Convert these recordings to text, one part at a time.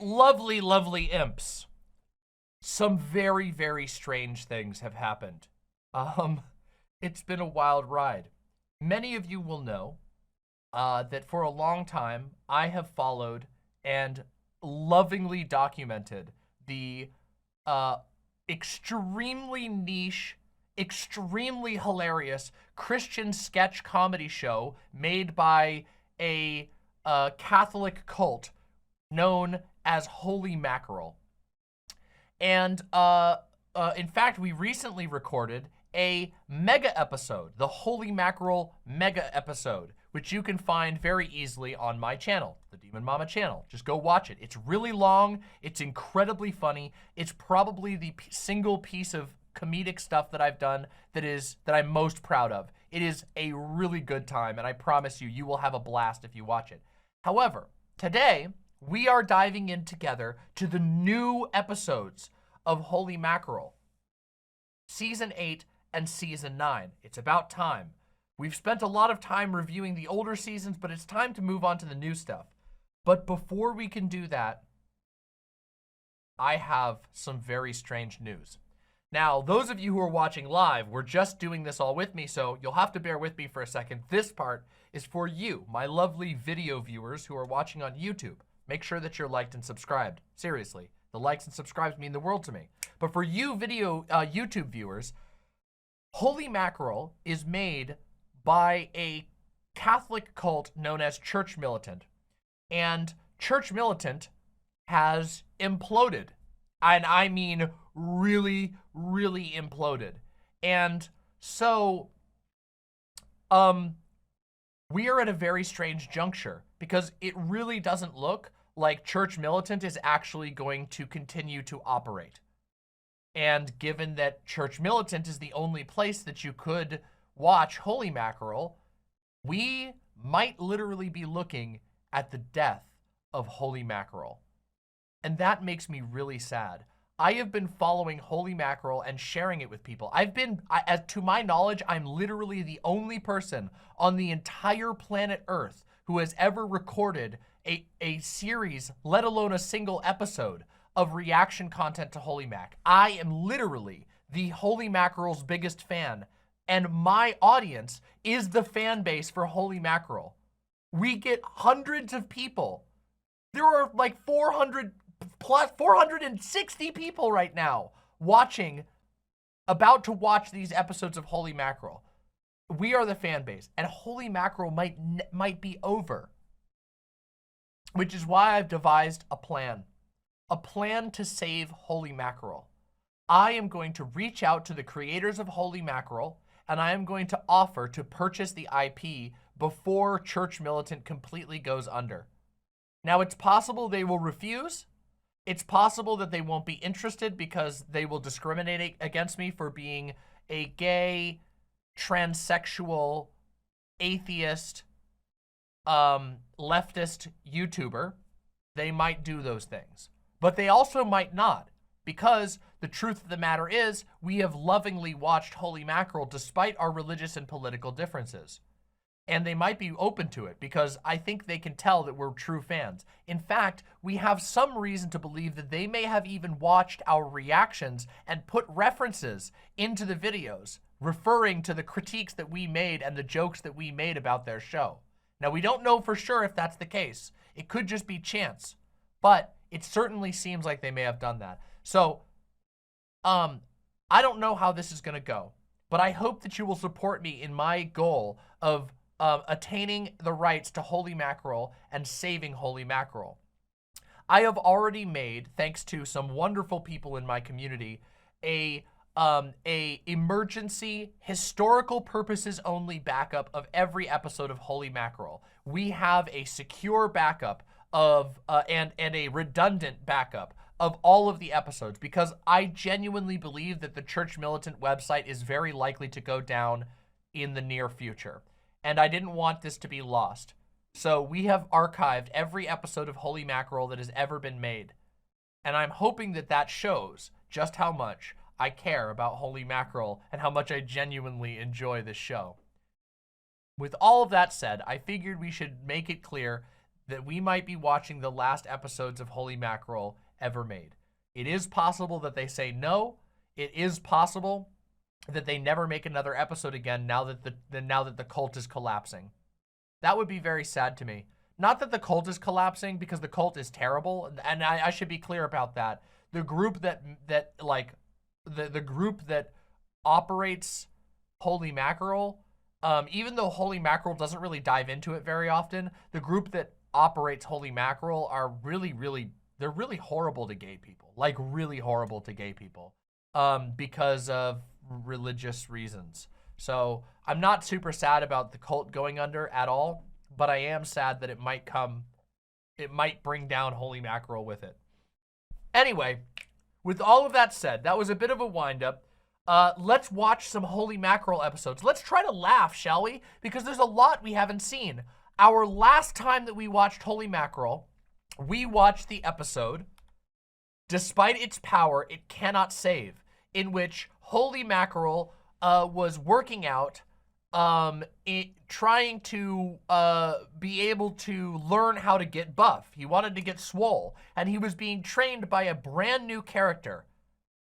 Lovely, lovely imps. Some very, very strange things have happened. It's been a wild ride. Many of you will know that for a long time, I have followed and lovingly documented the extremely niche, extremely hilarious Christian sketch comedy show made by a Catholic cult known as Holy Mackerel. And in fact, we recently recorded a mega episode, the Holy Mackerel mega episode, which you can find very easily on my channel, the Demon Mama channel. Just go watch it. It's really long. It's incredibly funny. It's probably the single piece of comedic stuff that I've done that I'm most proud of. It is a really good time, and I promise you, you will have a blast if you watch it. However, today, we are diving in together to the new episodes of Holy Mackerel, Season 8 and Season 9. It's about time. We've spent a lot of time reviewing the older seasons, but it's time to move on to the new stuff. But before we can do that, I have some very strange news. Now, those of you who are watching live, we're just doing this all with me, so you'll have to bear with me for a second. This part is for you, my lovely video viewers who are watching on YouTube. Make sure that you're liked and subscribed. Seriously, the likes and subscribes mean the world to me. But for you YouTube viewers, Holy Mackerel is made by a Catholic cult known as Church Militant. And Church Militant has imploded. And I mean really, really imploded. And so, we are at a very strange juncture because it really doesn't look like Church Militant is actually going to continue to operate. And given that Church Militant is the only place that you could watch Holy Mackerel, we might literally be looking at the death of Holy Mackerel. And that makes me really sad. I have been following Holy Mackerel and sharing it with people. To my knowledge, I'm literally the only person on the entire planet Earth who has ever recorded a series, let alone a single episode, of reaction content to Holy Mac. I am literally the Holy Mackerel's biggest fan, and my audience is the fan base for Holy Mackerel. We get hundreds of people. There are like 460 people right now about to watch these episodes of Holy Mackerel. We are the fan base, and Holy Mackerel might be over. Which is why I've devised a plan to save Holy Mackerel. I am going to reach out to the creators of Holy Mackerel, and I am going to offer to purchase the IP before Church Militant completely goes under. Now, it's possible they will refuse. It's possible that they won't be interested because they will discriminate against me for being a gay, transsexual, atheist, leftist YouTuber. They might do those things. But they also might not, because the truth of the matter is we have lovingly watched Holy Mackerel despite our religious and political differences. And they might be open to it because I think they can tell that we're true fans. In fact, we have some reason to believe that they may have even watched our reactions and put references into the videos referring to the critiques that we made and the jokes that we made about their show. Now, we don't know for sure if that's the case. It could just be chance, but it certainly seems like they may have done that. So, I don't know how this is going to go, but I hope that you will support me in my goal of attaining the rights to Holy Mackerel and saving Holy Mackerel. I have already made, thanks to some wonderful people in my community, a emergency, historical purposes only backup of every episode of Holy Mackerel. We have a secure backup of and a redundant backup of all of the episodes because I genuinely believe that the Church Militant website is very likely to go down in the near future. And I didn't want this to be lost. So we have archived every episode of Holy Mackerel that has ever been made. And I'm hoping that that shows just how much I care about Holy Mackerel and how much I genuinely enjoy this show. With all of that said, I figured we should make it clear that we might be watching the last episodes of Holy Mackerel ever made. It is possible that they say no. It is possible that they never make another episode again now that the cult is collapsing. That would be very sad to me. Not that the cult is collapsing, because the cult is terrible, and I should be clear about that. The group that the group that operates Holy Mackerel, even though Holy Mackerel doesn't really dive into it very often, the group that operates Holy Mackerel are they're really horrible to gay people. Like, really horrible to gay people. Because of religious reasons. So I'm not super sad about the cult going under at all, but I am sad that it might bring down Holy Mackerel with it. Anyway, with all of that said, that was a bit of a wind-up. Let's watch some Holy Mackerel episodes. Let's try to laugh, shall we? Because there's a lot we haven't seen. Our last time that we watched Holy Mackerel, we watched the episode, Despite Its Power, It Cannot Save, in which Holy Mackerel was working out, trying to be able to learn how to get buff. He wanted to get swole, and he was being trained by a brand new character,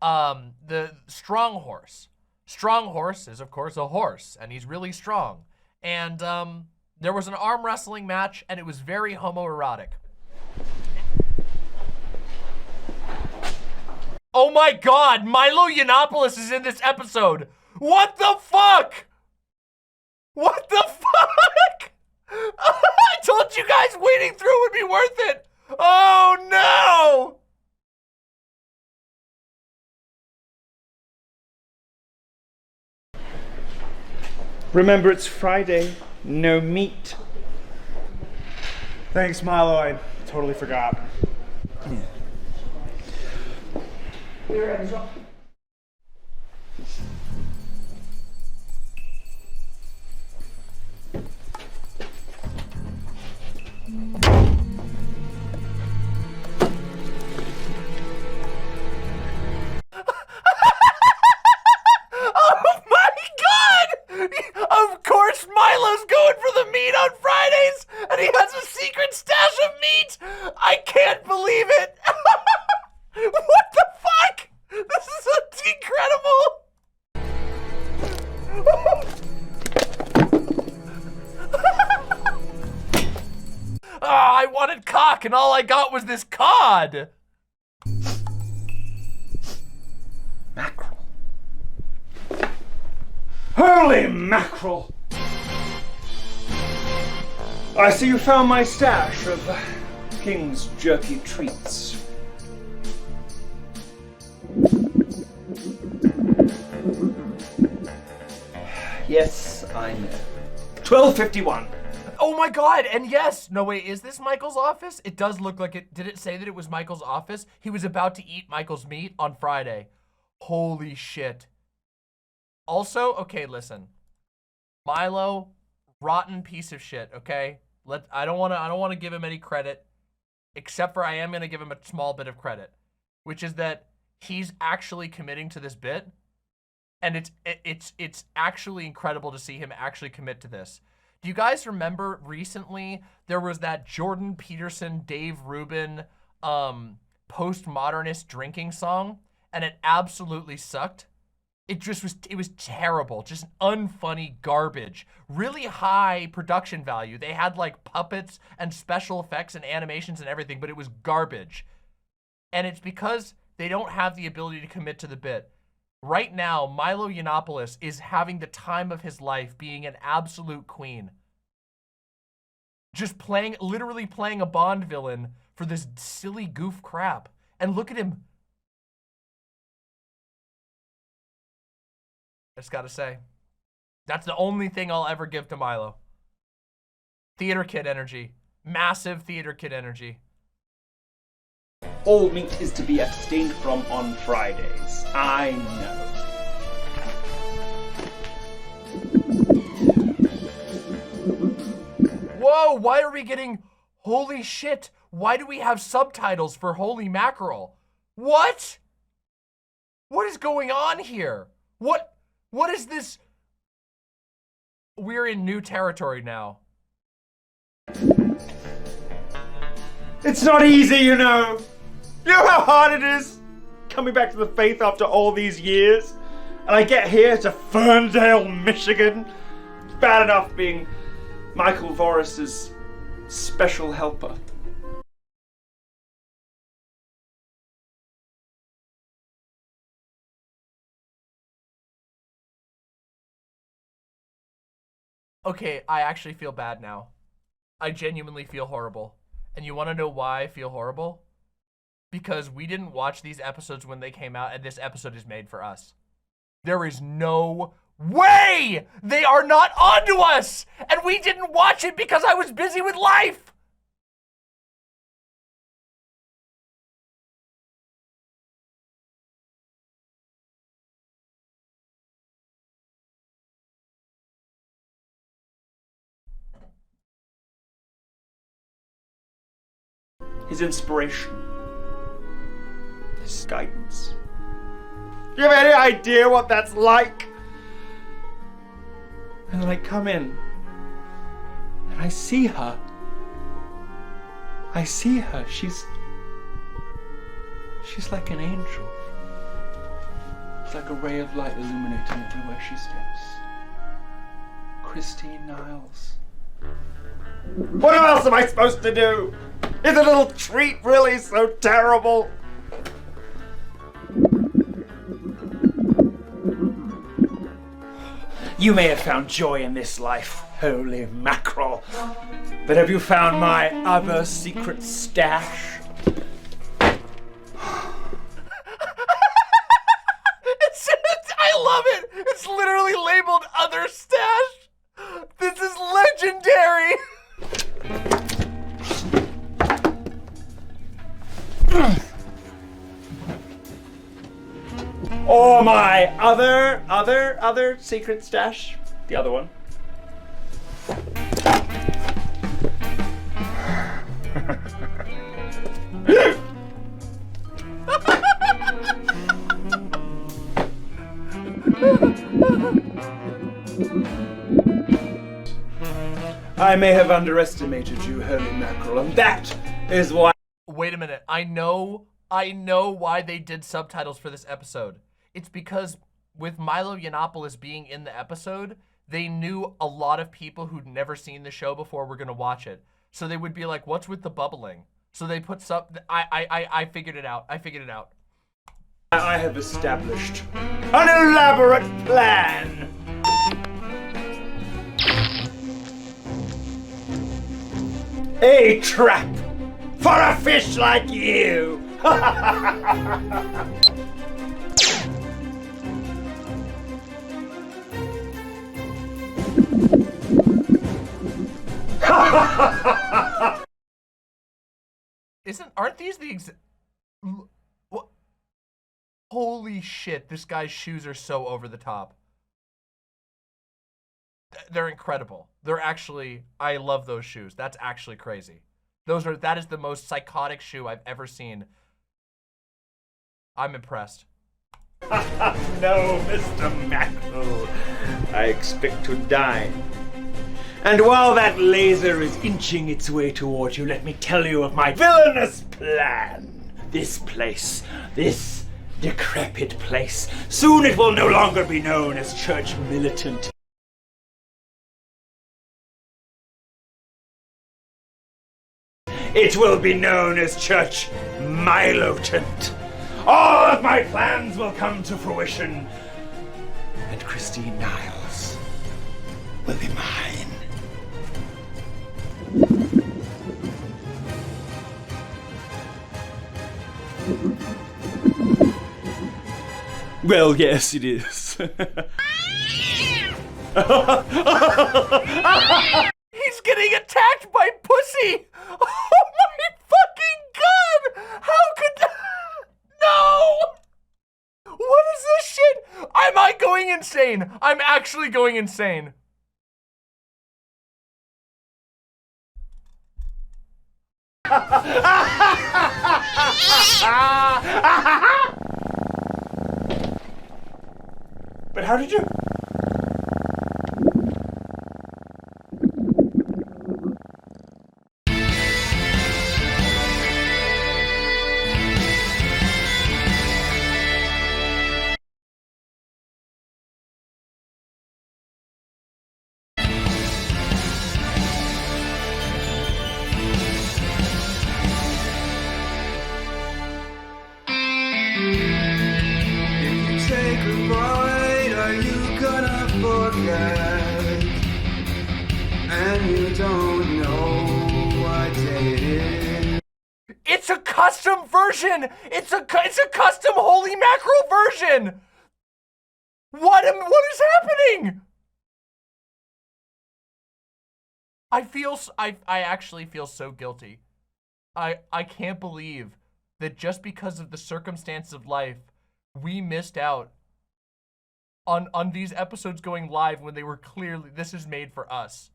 the Strong Horse. Strong Horse is, of course, a horse, and he's really strong. And there was an arm wrestling match, and it was very homoerotic. Oh my God, Milo Yiannopoulos is in this episode. What the fuck? What the fuck? I told you guys waiting through would be worth it. Oh no. Remember, it's Friday. No meat. Thanks, Milo. I totally forgot. Of course, Milo's going for the meat on Fridays, and he has a secret stash of meat. I can't believe it. What the fuck? This is incredible. I wanted cock, and all I got was this cod. Mackerel. Holy mackerel! I see you found my stash of King's jerky treats. Yes, I know. 12:51. Oh my God, and yes. No, wait, is this Michael's office? It does look like it. Did it say that it was Michael's office? He was about to eat Michael's meat on Friday. Holy shit. Also, okay, listen. Milo, rotten piece of shit, okay? I don't want to give him any credit, except for I am going to give him a small bit of credit, which is that he's actually committing to this bit, and it's actually incredible to see him actually commit to this. Do you guys remember recently there was that Jordan Peterson, Dave Rubin postmodernist drinking song, and it absolutely sucked? It was terrible, just unfunny garbage. Really high production value. They had like puppets and special effects and animations and everything, but it was garbage. And it's because they don't have the ability to commit to the bit. Right now, Milo Yiannopoulos is having the time of his life being an absolute queen. Just literally playing a Bond villain for this silly goof crap. And look at him. I just gotta say, that's the only thing I'll ever give to Milo. Theater kid energy. Massive theater kid energy. All meat is to be abstained from on Fridays. I know. Whoa, why are we getting... Holy shit. Why do we have subtitles for Holy Mackerel? What? What is going on here? What is this? We're in new territory now. It's not easy, you know. You know how hard it is coming back to the faith after all these years? And I get here to Ferndale, Michigan. It's bad enough being Michael Voris's special helper. Okay, I actually feel bad now. I genuinely feel horrible. And you want to know why I feel horrible? Because we didn't watch these episodes when they came out, and this episode is made for us. There is no way they are not onto us! And we didn't watch it because I was busy with life! His inspiration. His guidance. Do you have any idea what that's like? And then I come in, and I see her. She's like an angel. It's like a ray of light illuminating everywhere she steps. Christine Niles. What else am I supposed to do? Is a little treat really so terrible? You may have found joy in this life, holy mackerel. But have you found my other secret stash? I love it! It's literally labeled Other Stash! This is legendary! Or my other secret stash. The other one. I may have underestimated you, holy mackerel, and that is why. Wait a minute. I know why they did subtitles for this episode. It's because with Milo Yiannopoulos being in the episode, they knew a lot of people who'd never seen the show before were gonna watch it. So they would be like, what's with the bubbling? So they put I figured it out. I have established an elaborate plan. A trap for a fish like you. Aren't these the what? Holy shit, this guy's shoes are so over the top. They're incredible. They're actually, I love those shoes. That's actually crazy. That is the most psychotic shoe I've ever seen. I'm impressed. No, Mr. Mackerel. I expect to dine. And while that laser is inching its way toward you, let me tell you of my villainous plan. This place, this decrepit place, soon it will no longer be known as Church Militant. It will be known as Church Milotant. All of my plans will come to fruition, and Christine Niles will be mine. Well, yes, it is. He's getting attacked by pussy! Oh my fucking god! How could... No! What is this shit? Am I going insane? I'm actually going insane. But how did you... fight are you gonna forget? And you don't know what day it is. It's a custom version. It's a custom Holy Mackerel version. What is happening? I actually feel so guilty. I can't believe that just because of the circumstance of life, we missed out on these episodes going live when they were clearly, this is made for us.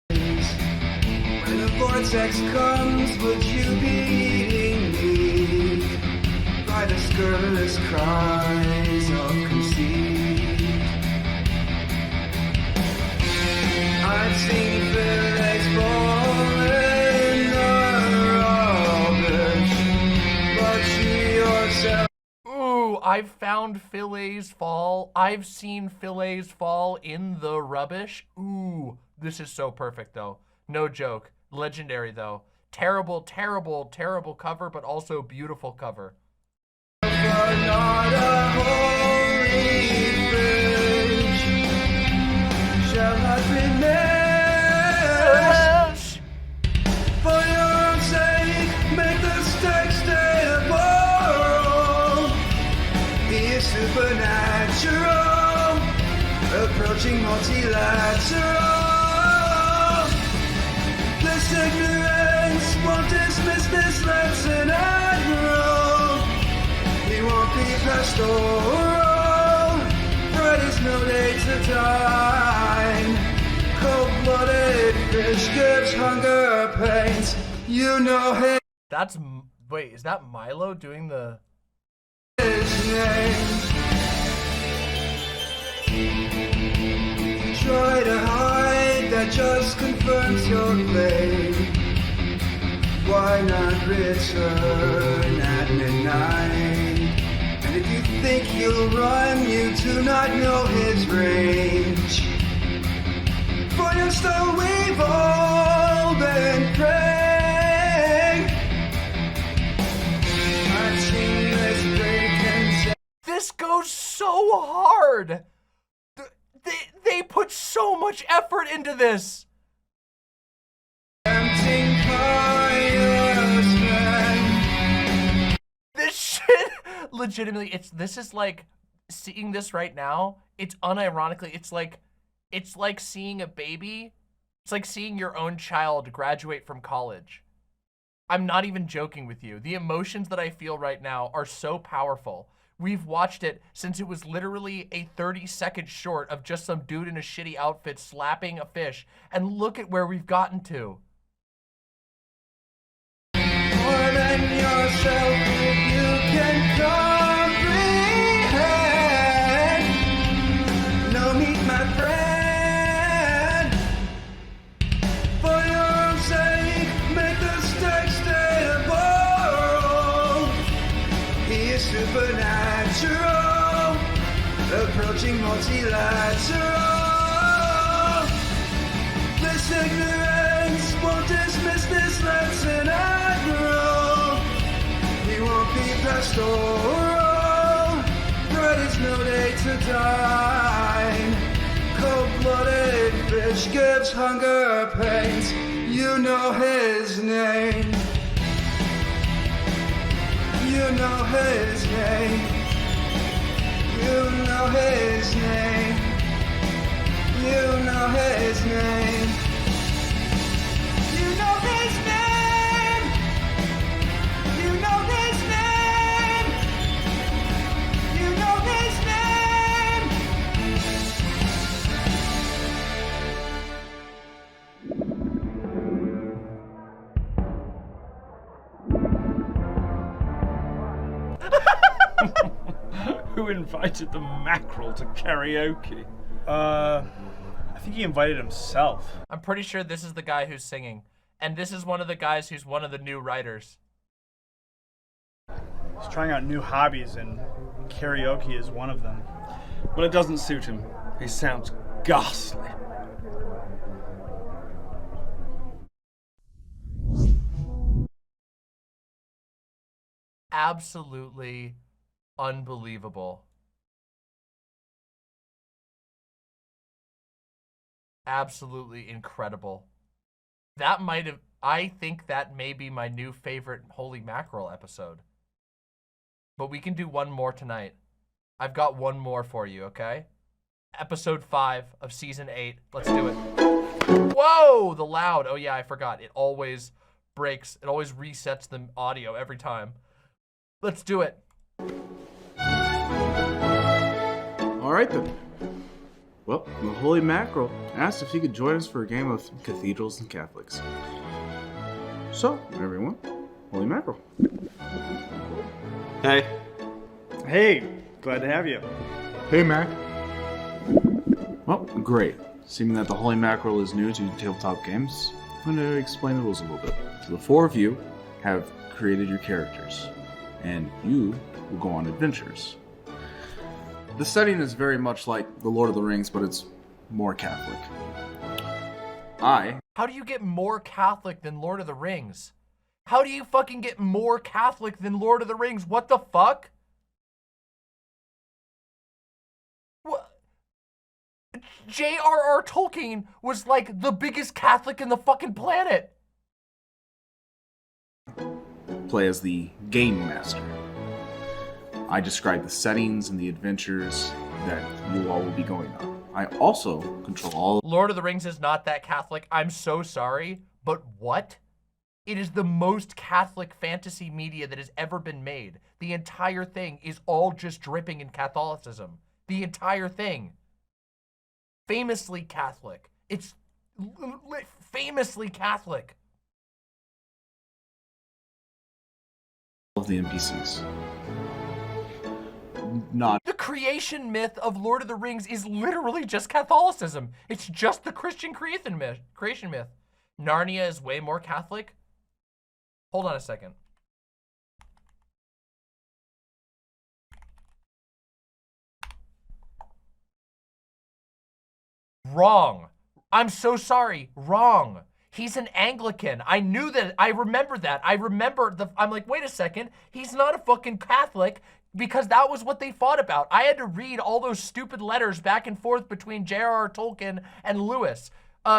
When the vortex comes, would you be eating me by the scurrilous cries of conceit? I've seen fillets fall in the rubbish, but you yourself. Ooh, I've found fillets fall. I've seen fillets fall in the rubbish. Ooh, this is so perfect though. No joke. Legendary though. Terrible, terrible, terrible cover, but also beautiful cover. Not a holy bridge shall not be missed. For your own sake, make the stakes stay above. He is supernatural, approaching multilateral. This ignorance won't dismiss this lesson and grow. He won't be pastoral, for it is no day to dine. Cold-blooded fish gives hunger pains. You know his Wait, is that Milo doing the... name. Try to hide, that just confirms your claim. Why not return at midnight? And if you think he'll run, you do not know his range. For you're still we've all been praying. I've seen this break. This goes so hard. They put so much effort into this. Tempting pious men. This shit, legitimately, this is like, seeing this right now, it's unironically, it's like seeing a baby. It's like seeing your own child graduate from college. I'm not even joking with you. The emotions that I feel right now are so powerful. We've watched it since it was literally a 30-second short of just some dude in a shitty outfit slapping a fish. And look at where we've gotten to. More than yourself, you can comprehend. No meat, my friend. For your own sake, make the stakes stay above. He is supernatural, approaching multilateral. This ignorance won't dismiss this lesson and grow. He won't be pastoral, for it is no day to dine. Cold-blooded fish gives hunger pains. You know his name. You know his name. You know his name. You know his name. You know his name. You know his name. You know his name. Who invited the mackerel to karaoke? I think he invited himself. I'm pretty sure this is the guy who's singing. And this is one of the guys who's one of the new writers. He's trying out new hobbies, and karaoke is one of them. Well, it doesn't suit him. He sounds ghastly. absolutely unbelievable. Absolutely incredible. I think that may be my new favorite Holy Mackerel episode. But we can do one more tonight. I've got one more for you, okay? Episode 5 of season 8. Let's do it. Whoa, the loud. Oh yeah, I forgot. It always breaks. It always resets the audio every time. Let's do it. All right then. Well, the Holy Mackerel asked if he could join us for a game of Cathedrals and Catholics. So, everyone, Holy Mackerel. Hey. Hey, glad to have you. Hey, Mac. Well, great. Seeming that the Holy Mackerel is new to tabletop games, I'm going to explain the rules a little bit. So the 4 of you have created your characters, and you will go on adventures. The setting is very much like The Lord of the Rings, but it's more Catholic. How do you get more Catholic than Lord of the Rings? How do you fucking get more Catholic than Lord of the Rings? What the fuck? What? J.R.R. Tolkien was like the biggest Catholic in the fucking planet. Play as the Game Master. I describe the settings and the adventures that you all will be going on. I also control all... Lord of the Rings is not that Catholic. I'm so sorry, but what? It is the most Catholic fantasy media that has ever been made. The entire thing is all just dripping in Catholicism. The entire thing. Famously Catholic. It's famously Catholic. of the NPCs. Not The creation myth of Lord of the Rings is literally just Catholicism. It's just the Christian creation myth. Narnia is way more Catholic. Hold on a second. Wrong. I'm so sorry. Wrong. He's an Anglican. I knew that. I remember that. I'm like, wait a second. He's not a fucking Catholic because that was what they fought about. I had to read all those stupid letters back and forth between J.R.R. Tolkien and Lewis.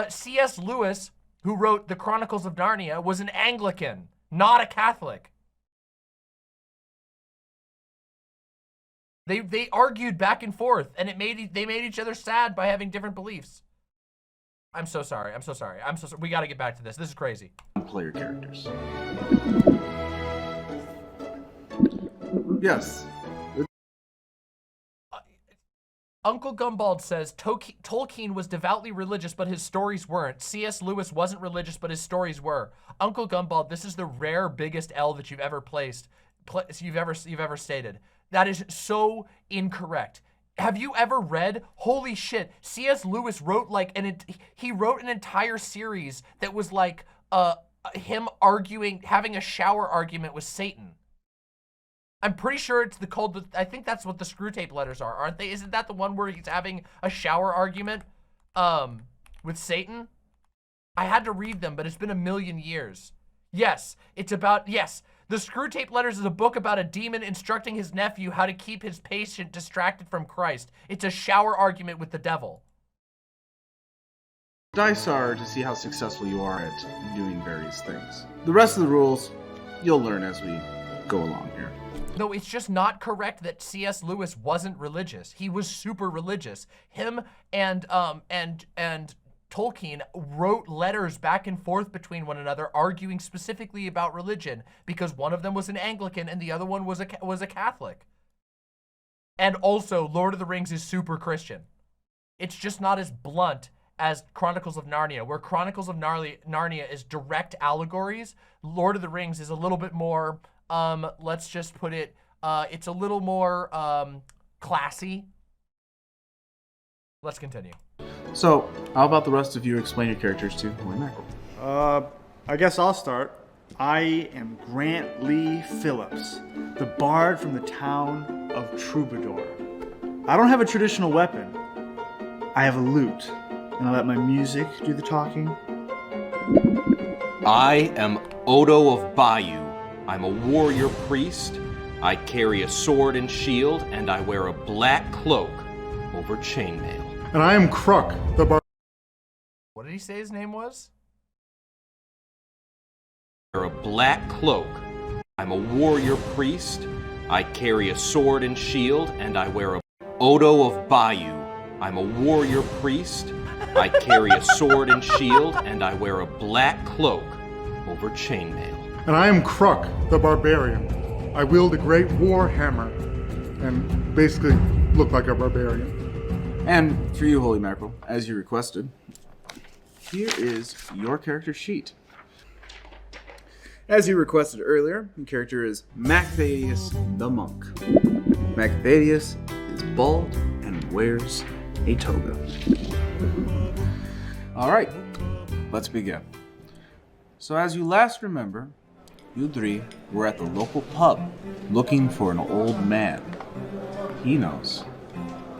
C.S. Lewis, who wrote The Chronicles of Narnia, was an Anglican, not a Catholic. They argued back and forth, and they made each other sad by having different beliefs. I'm so sorry. We got to get back to this. This is crazy. player characters. Yes. Uncle Gumbald says Tolkien was devoutly religious, but his stories weren't. C.S. Lewis wasn't religious, but his stories were. Uncle Gumbald, this is the rare biggest L that you've ever you've ever stated. That is so incorrect. Have you ever read? Holy shit! C.S. Lewis wrote he wrote an entire series that was like him having a shower argument with Satan. I'm pretty sure it's I think that's what the Screw Tape letters are, aren't they? Isn't that the one where he's having a shower argument with Satan? I had to read them, but it's been a million years. Yes, the Screw Tape Letters is a book about a demon instructing his nephew how to keep his patient distracted from Christ. It's a shower argument with the devil. Dice are to see how successful you are at doing various things. The rest of the rules, you'll learn as we go along here. No, it's just not correct that C.S. Lewis wasn't religious. He was super religious. Him and Tolkien wrote letters back and forth between one another, arguing specifically about religion because one of them was an Anglican and the other one was a Catholic. And also, Lord of the Rings is super Christian. It's just not as blunt as Chronicles of Narnia, where Chronicles of Narnia is direct allegories. Lord of the Rings is a little bit more, let's just put it, it's a little more classy. Let's continue. So, how about the rest of you explain your characters to Holy Mackerel? I guess I'll start. I am Grant Lee Phillips, the bard from the town of Troubadour. I don't have a traditional weapon. I have a lute, and I let my music do the talking. I am Odo of Bayou, I'm a warrior priest. I carry a sword and shield, and I wear a black cloak over chainmail. And I am Kruk, the What did he say his name was? I wear a black cloak. I'm a warrior priest. I carry a sword and shield, and I wear a Odo of Bayou. I'm a warrior priest. I carry a sword and shield, and I wear a black cloak over chainmail. And I am Kruk, the barbarian. I wield a great war hammer and basically look like a barbarian. And for you, Holy Mackerel, as you requested, here is your character sheet. As you requested earlier, your character is Macthadius the Monk. Macthadius is bald and wears a toga. Alright, let's begin. So as you last remember, you three were at the local pub looking for an old man. He knows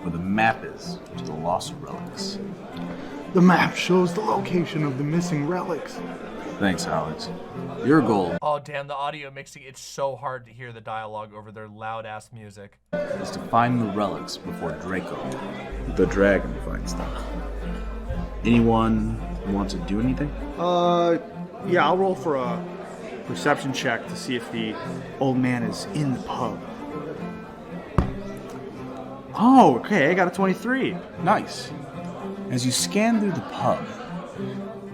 where the map is to the lost relics. The map shows the location of the missing relics. Thanks, Alex. Your goal Oh, damn, the audio mixing. It's so hard to hear the dialogue over their loud-ass music. is to find the relics before Draco, the dragon, finds them. Anyone want to do anything? Yeah, I'll roll for a perception check to see if the old man is in the pub. Oh, okay, I got a 23. Nice. As you scan through the pub,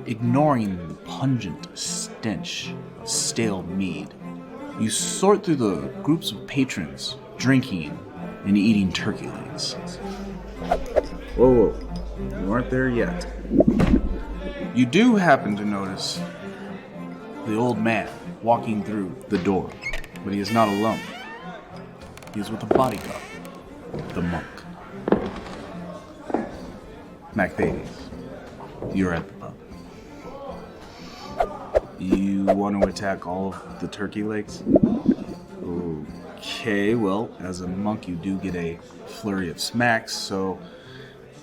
ignoring the pungent stench of stale mead, you sort through the groups of patrons drinking and eating turkey legs. Whoa, you aren't there yet. You do happen to notice the old man walking through the door, but he is not alone. He is with a bodyguard, the monk. Macthadius, you're at the pub. You want to attack all of the turkey legs? Okay, well, as a monk you do get a flurry of smacks, so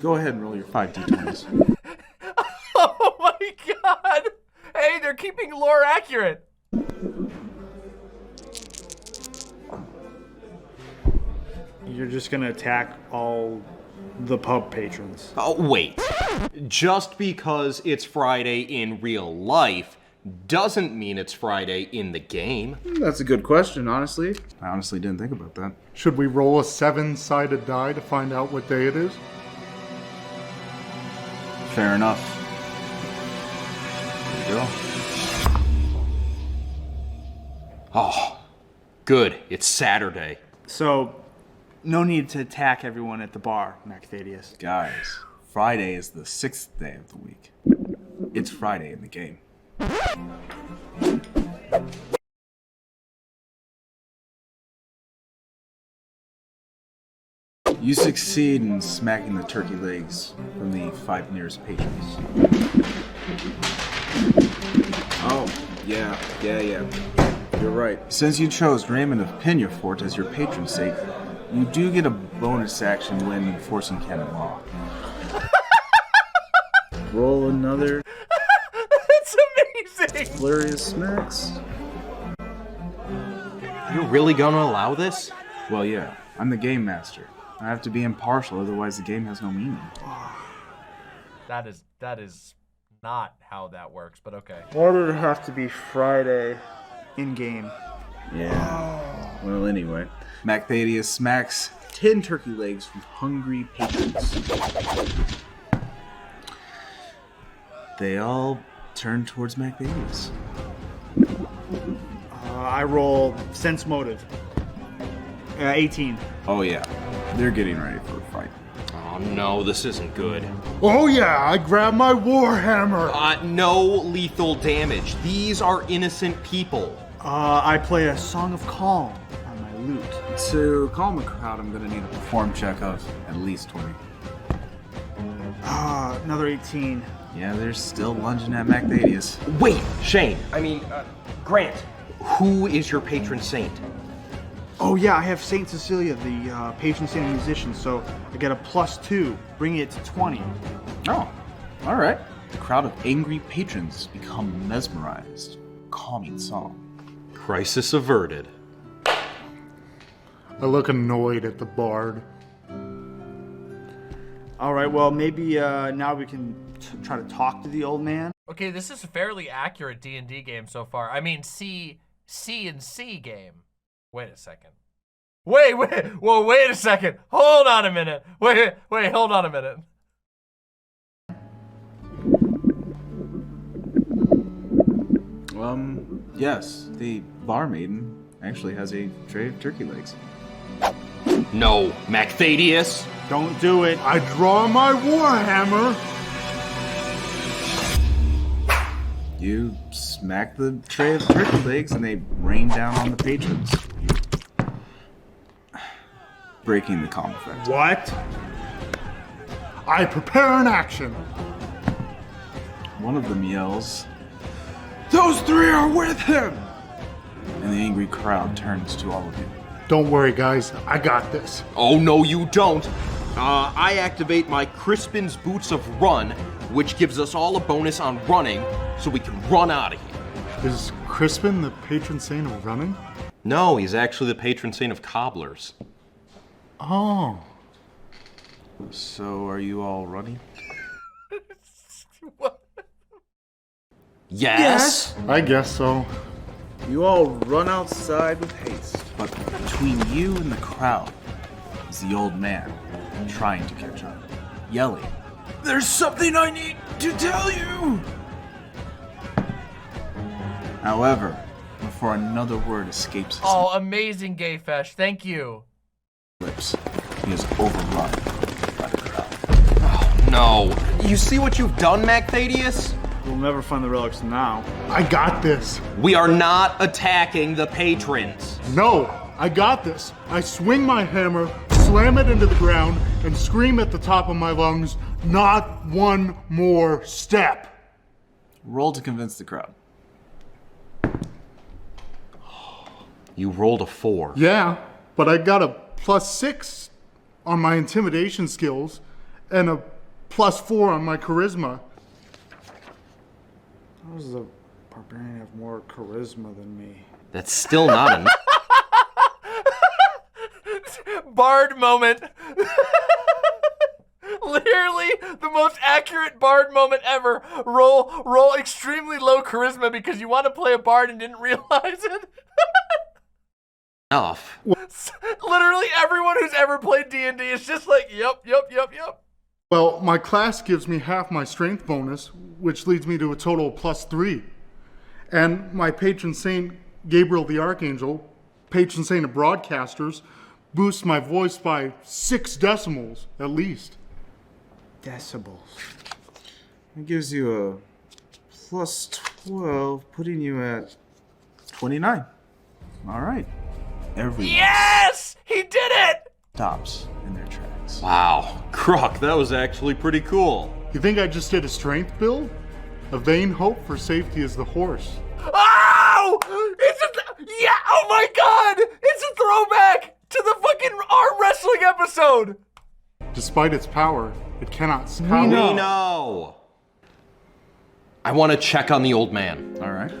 go ahead and roll your 5d20s. Oh my god! Hey, they're keeping lore accurate! You're just gonna attack all the pub patrons. Oh, wait. Just because it's Friday in real life doesn't mean it's Friday in the game. That's a good question, honestly. I honestly didn't think about that. Should we roll a 7-sided die to find out what day it is? Fair enough. There you go. Oh, good. It's Saturday. So, no need to attack everyone at the bar, Macthadius. Guys, Friday is the 6th day of the week. It's Friday in the game. You succeed in smacking the turkey legs from the 5 nearest patrons. Oh, yeah. You're right. Since you chose Raymond of Peñafort as your patron saint, you do get a bonus action when enforcing canon law. Roll another That's amazing! flurry of smacks. You're really gonna allow this? Well, yeah, I'm the game master. I have to be impartial, otherwise the game has no meaning. That is not how that works, but okay. Why did it have to be Friday in-game? Yeah. Well, anyway, Macthadius smacks 10 turkey legs from hungry patrons. They all turn towards Macthadius. I roll sense motive. 18. Oh yeah, they're getting ready for a fight. Oh no, this isn't good. Oh yeah, I grabbed my war hammer. No lethal damage. These are innocent people. I play a Song of Calm on my lute. To calm the crowd, I'm gonna need a perform check of at least 20. Another 18. Yeah, they're still lunging at Macthadius. Wait, Shane. Grant. Who is your patron saint? Oh yeah, I have Saint Cecilia, the patron saint of musicians, so I get a +2, bringing it to 20. Oh, alright. The crowd of angry patrons become mesmerized. Calming song. Crisis averted. I look annoyed at the bard. All right, well, maybe now we can try to talk to the old man. Okay, this is a fairly accurate D&D game so far. I mean, C and C game. Wait a second. Wait a second. Hold on a minute. Wait, hold on a minute. Yes, the barmaiden actually has a tray of turkey legs. No, Macthadius. Don't do it. I draw my warhammer. You smack the tray of turkey legs and they rain down on the patrons, breaking the calm effect. What? I prepare an action. One of them yells, "Those three are with him!" And the angry crowd turns to all of you. Don't worry, guys. I got this. Oh, no, you don't. I activate my Crispin's Boots of Run, which gives us all a bonus on running, so we can run out of here. Is Crispin the patron saint of running? No, he's actually the patron saint of cobblers. Oh. So are you all running? What? Yes? I guess so. You all run outside with haste. But between you and the crowd is the old man trying to catch up, yelling, "There's something I need to tell you!" However, before another word escapes his Oh, amazing, Gayfesh. Thank you. lips, he is overrun by the crowd. No. You see what you've done, Macthadius? We'll never find the relics now. I got this. We are not attacking the patrons. No, I got this. I swing my hammer, slam it into the ground, and scream at the top of my lungs, "Not one more step." Roll to convince the crowd. You rolled a 4. Yeah, but I got a +6 on my intimidation skills and a +4 on my charisma. How does the barbarian have more charisma than me? That's still not enough. Bard moment. Literally the most accurate bard moment ever. Roll extremely low charisma because you want to play a bard and didn't realize it. Enough. Literally everyone who's ever played D&D is just like, yep. Well, my class gives me half my strength bonus, which leads me to a total of +3. And my patron saint, Gabriel the Archangel, patron saint of broadcasters, boosts my voice by 6 decimals at least. Decibels. It gives you a +12, putting you at 29. All right. Everyone Yes! He did it! stops in their tracks. Wow. Kruk, that was actually pretty cool. You think I just did a strength build? A vain hope for safety is the horse. Oh! Yeah, oh my god! It's a throwback to the fucking arm wrestling episode! Despite its power, it cannot We power. know. I want to check on the old man. All right.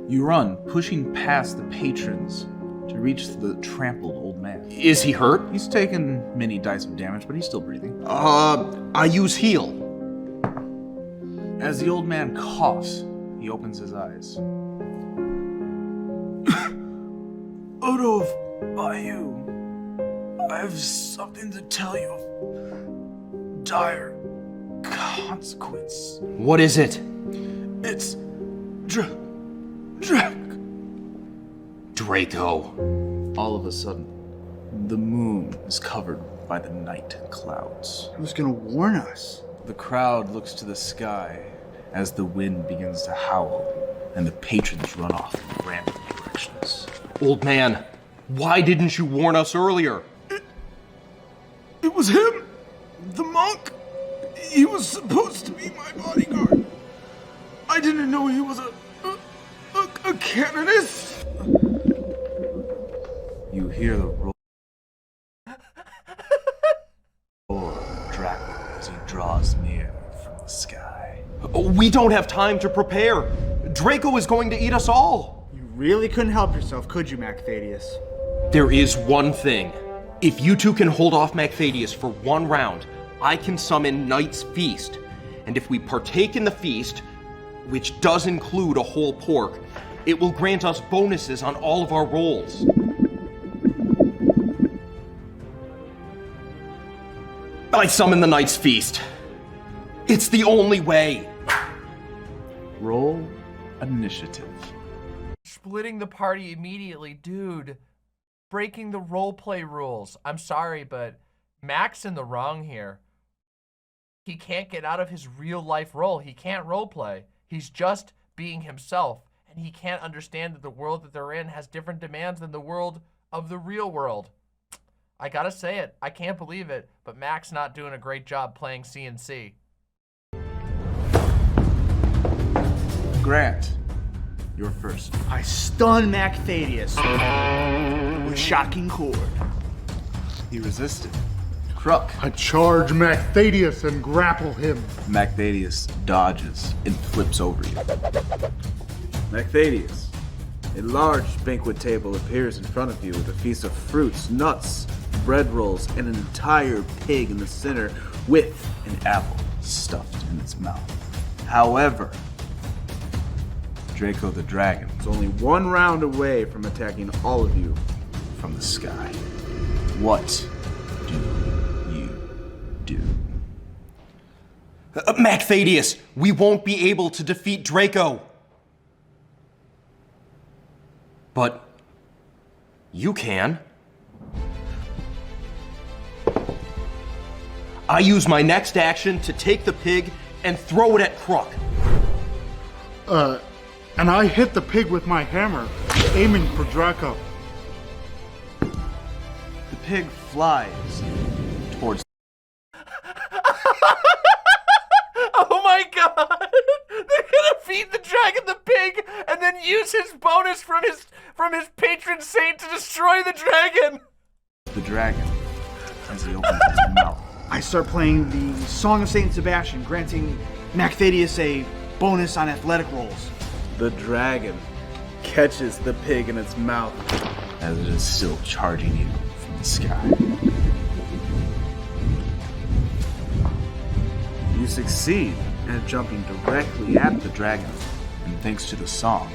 You run, pushing past the patrons to reach the trampled old man. Is he hurt? He's taken many dice of damage, but he's still breathing. I use heal. As the old man coughs, he opens his eyes. Odo of Bayou, I have something to tell you of dire consequence. What is it? It's Draco. All of a sudden, the moon is covered by the night clouds. Who's gonna warn us? The crowd looks to the sky as the wind begins to howl and the patrons run off in random directions. Old man, why didn't you warn us earlier? It was him! The monk! He was supposed to be my bodyguard. I didn't know he was a canonist! You hear the roar of Dracula as he draws near from the sky. We don't have time to prepare. Draco is going to eat us all. You really couldn't help yourself, could you, Macthadius? There is one thing. If you two can hold off Macthadius for one round, I can summon Night's Feast. And if we partake in the feast, which does include a whole pork, it will grant us bonuses on all of our rolls. I summon the Night's Feast. It's the only way. Roll initiative. Splitting the party immediately, dude. Breaking the roleplay rules. I'm sorry, but Mac's in the wrong here. He can't get out of his real life role. He can't roleplay. He's just being himself, and he can't understand that the world that they're in has different demands than the world of the real world. I gotta say it. I can't believe it, but Mac's not doing a great job playing CNC. Grant, you're first. I stun Macthadius with shocking chord. He resisted. Crook. I charge Macthadius and grapple him. Macthadius dodges and flips over you. Macthadius, a large banquet table appears in front of you with a feast of fruits, nuts, bread rolls, and an entire pig in the center with an apple stuffed in its mouth. However, Draco the dragon is only one round away from attacking all of you from the sky. What do you do? Macthadius, we won't be able to defeat Draco. But you can. I use my next action to take the pig and throw it at Crook. And I hit the pig with my hammer, aiming for Draco. The pig flies towards. Oh my god! They're gonna feed the dragon the pig and then use his bonus from his patron saint to destroy the dragon! The dragon as he opens his mouth. I start playing the Song of Saint Sebastian, granting Macthadius a bonus on athletic rolls. The dragon catches the pig in its mouth as it is still charging you from the sky. You succeed at jumping directly at the dragon, and thanks to the song,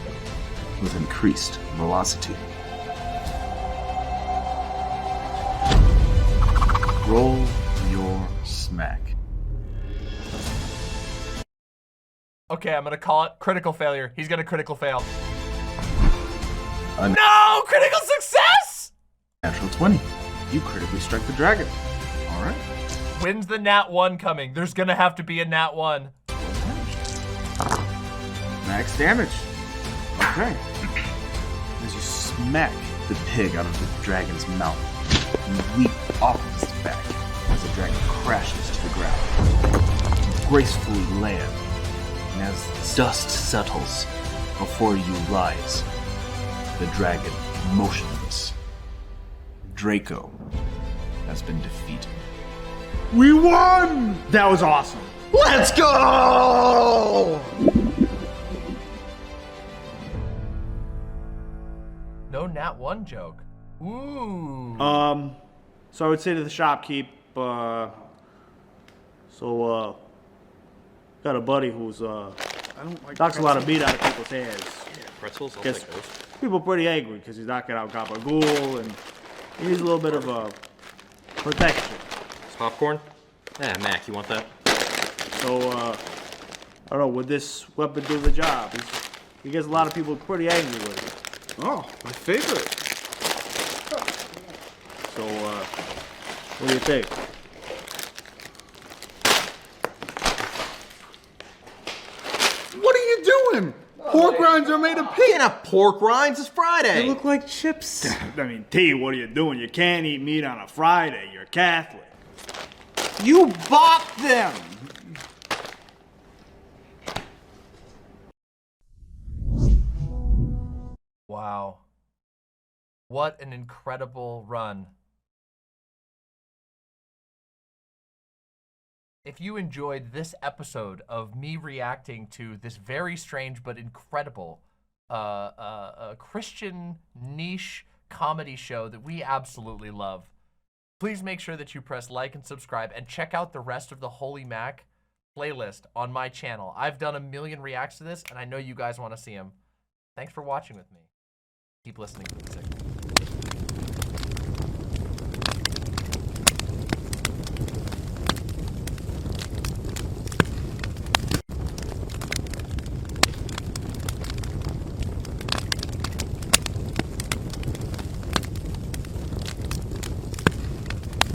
with increased velocity. Roll your smack. Okay, I'm gonna call it critical failure. He's gonna critical fail. No! Critical success! Natural 20. You critically strike the dragon. All right. When's the nat 1 coming? There's gonna have to be a nat 1. Max damage. Okay. As you smack the pig out of the dragon's mouth, you leap off of its back as the dragon crashes to the ground. You gracefully land, and as dust settles before you lies the dragon motionless. Draco has been defeated. We won! That was awesome. Let's go! No nat 1 joke. Ooh. So I would say to the shopkeep, got a buddy who's knocks a lot of meat out of people's heads. Pretzels, I'll Gets take those. people pretty angry because he's knocking out gabagool and he needs a little bit of protection. Popcorn? Yeah, Mac, you want that? So I don't know, would this weapon do the job? He gets a lot of people pretty angry with it. Oh, my favorite. So what do you think? What are you doing? Pork rinds are made of pig. Can't have pork rinds, it's Friday. They look like chips. I mean, T, what are you doing? You can't eat meat on a Friday. You're Catholic. You bought them! Wow. What an incredible run. If you enjoyed this episode of me reacting to this very strange but incredible a Christian niche comedy show that we absolutely love. Please make sure that you press like and subscribe and check out the rest of the Holy Mac playlist on my channel. I've done a million reacts to this, and I know you guys want to see them. Thanks for watching with me. Keep listening to the Six.